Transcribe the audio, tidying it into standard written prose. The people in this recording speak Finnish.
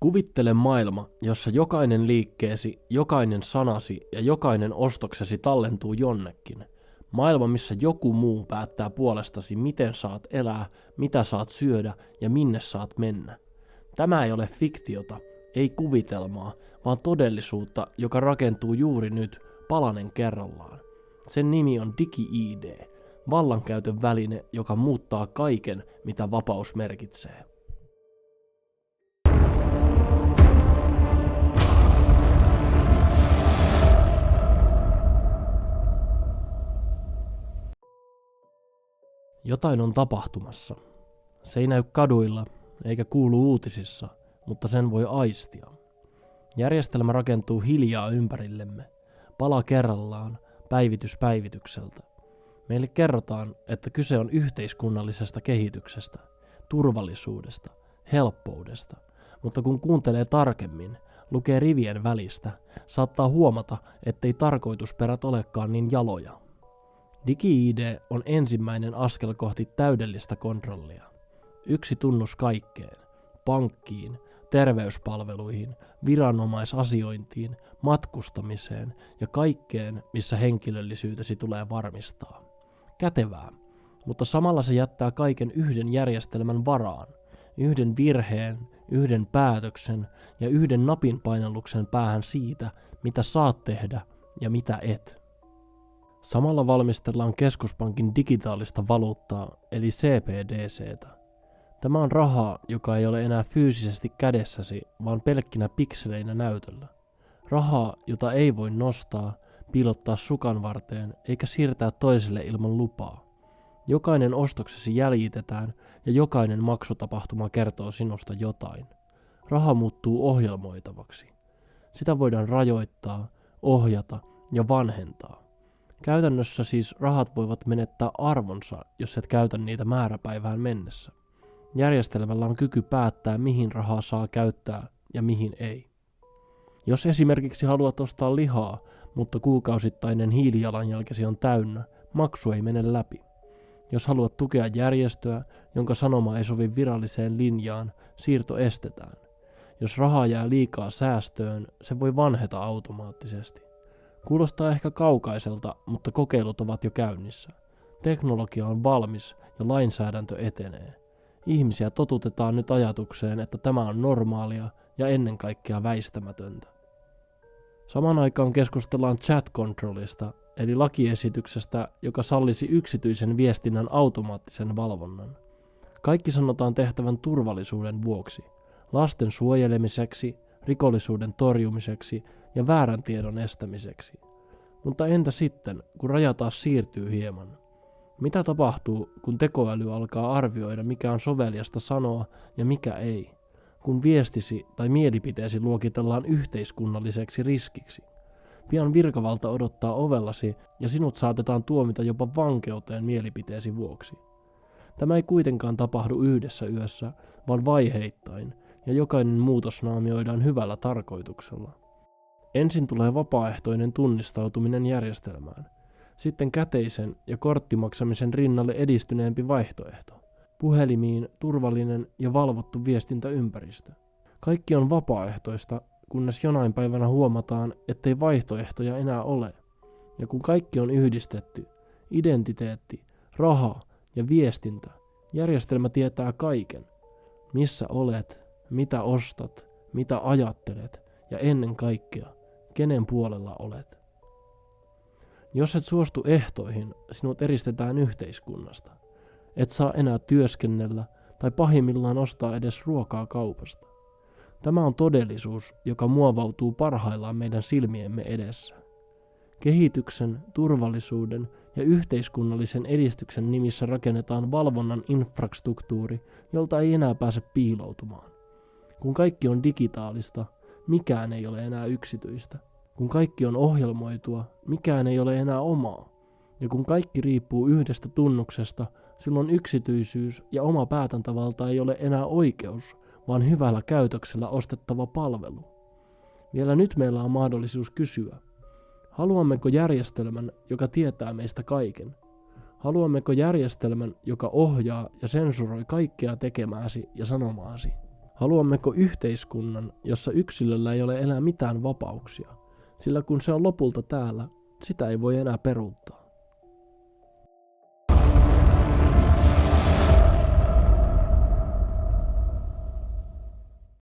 Kuvittele maailma, jossa jokainen liikkeesi, jokainen sanasi ja jokainen ostoksesi tallentuu jonnekin. Maailma, missä joku muu päättää puolestasi, miten saat elää, mitä saat syödä ja minne saat mennä. Tämä ei ole fiktiota, ei kuvitelmaa, vaan todellisuutta, joka rakentuu juuri nyt, palanen kerrallaan. Sen nimi on Digi-ID, vallankäytön väline, joka muuttaa kaiken, mitä vapaus merkitsee. Jotain on tapahtumassa. Se ei näy kaduilla eikä kuulu uutisissa, mutta sen voi aistia. Järjestelmä rakentuu hiljaa ympärillemme, pala kerrallaan, päivitys päivitykseltä. Meille kerrotaan, että kyse on yhteiskunnallisesta kehityksestä, turvallisuudesta, helppoudesta, mutta kun kuuntelee tarkemmin, lukee rivien välistä, saattaa huomata, ettei tarkoitusperät olekaan niin jaloja. Digi-ID on ensimmäinen askel kohti täydellistä kontrollia. Yksi tunnus kaikkeen, pankkiin, terveyspalveluihin, viranomaisasiointiin, matkustamiseen ja kaikkeen, missä henkilöllisyytesi tulee varmistaa. Kätevää, mutta samalla se jättää kaiken yhden järjestelmän varaan, yhden virheen, yhden päätöksen ja yhden napinpainalluksen päähän siitä, mitä saat tehdä ja mitä et. Samalla valmistellaan keskuspankin digitaalista valuuttaa, eli CBDC:tä. Tämä on rahaa, joka ei ole enää fyysisesti kädessäsi, vaan pelkkinä pikseleinä näytöllä. Rahaa, jota ei voi nostaa, piilottaa sukan varteen eikä siirtää toiselle ilman lupaa. Jokainen ostoksesi jäljitetään ja jokainen maksutapahtuma kertoo sinusta jotain. Raha muuttuu ohjelmoitavaksi. Sitä voidaan rajoittaa, ohjata ja vanhentaa. Käytännössä siis rahat voivat menettää arvonsa, jos et käytä niitä määräpäivään mennessä. Järjestelmällä on kyky päättää, mihin rahaa saa käyttää ja mihin ei. Jos esimerkiksi haluat ostaa lihaa, mutta kuukausittainen hiilijalanjälkesi on täynnä, maksu ei mene läpi. Jos haluat tukea järjestöä, jonka sanoma ei sovi viralliseen linjaan, siirto estetään. Jos rahaa jää liikaa säästöön, se voi vanheta automaattisesti. Kuulostaa ehkä kaukaiselta, mutta kokeilut ovat jo käynnissä. Teknologia on valmis ja lainsäädäntö etenee. Ihmisiä totutetaan nyt ajatukseen, että tämä on normaalia ja ennen kaikkea väistämätöntä. Samaan aikaan keskustellaan chat controlista, eli lakiesityksestä, joka sallisi yksityisen viestinnän automaattisen valvonnan. Kaikki sanotaan tehtävän turvallisuuden vuoksi, lasten suojelemiseksi, rikollisuuden torjumiseksi ja väärän tiedon estämiseksi. Mutta entä sitten, kun raja taas siirtyy hieman? Mitä tapahtuu, kun tekoäly alkaa arvioida, mikä on soveliasta sanoa ja mikä ei? Kun viestisi tai mielipiteesi luokitellaan yhteiskunnalliseksi riskiksi. Pian virkavalta odottaa ovellasi ja sinut saatetaan tuomita jopa vankeuteen mielipiteesi vuoksi. Tämä ei kuitenkaan tapahdu yhdessä yössä, vaan vaiheittain, ja jokainen muutos naamioidaan hyvällä tarkoituksella. Ensin tulee vapaaehtoinen tunnistautuminen järjestelmään, sitten käteisen ja korttimaksamisen rinnalle edistyneempi vaihtoehto, puhelimiin turvallinen ja valvottu viestintäympäristö. Kaikki on vapaaehtoista, kunnes jonain päivänä huomataan, ettei vaihtoehtoja enää ole. Ja kun kaikki on yhdistetty, identiteetti, raha ja viestintä, järjestelmä tietää kaiken. Missä olet, mitä ostat, mitä ajattelet ja ennen kaikkea, kenen puolella olet. Jos et suostu ehtoihin, sinut eristetään yhteiskunnasta. Et saa enää työskennellä tai pahimmillaan ostaa edes ruokaa kaupasta. Tämä on todellisuus, joka muovautuu parhaillaan meidän silmiemme edessä. Kehityksen, turvallisuuden ja yhteiskunnallisen edistyksen nimissä rakennetaan valvonnan infrastruktuuri, jolta ei enää pääse piiloutumaan. Kun kaikki on digitaalista, mikään ei ole enää yksityistä. Kun kaikki on ohjelmoitua, mikään ei ole enää omaa. Ja kun kaikki riippuu yhdestä tunnuksesta, silloin yksityisyys ja oma päätäntävalta ei ole enää oikeus, vaan hyvällä käytöksellä ostettava palvelu. Vielä nyt meillä on mahdollisuus kysyä, haluammeko järjestelmän, joka tietää meistä kaiken? Haluammeko järjestelmän, joka ohjaa ja sensuroi kaikkea tekemääsi ja sanomaasi? Haluammeko yhteiskunnan, jossa yksilöllä ei ole enää mitään vapauksia, sillä kun se on lopulta täällä, sitä ei voi enää peruuttaa.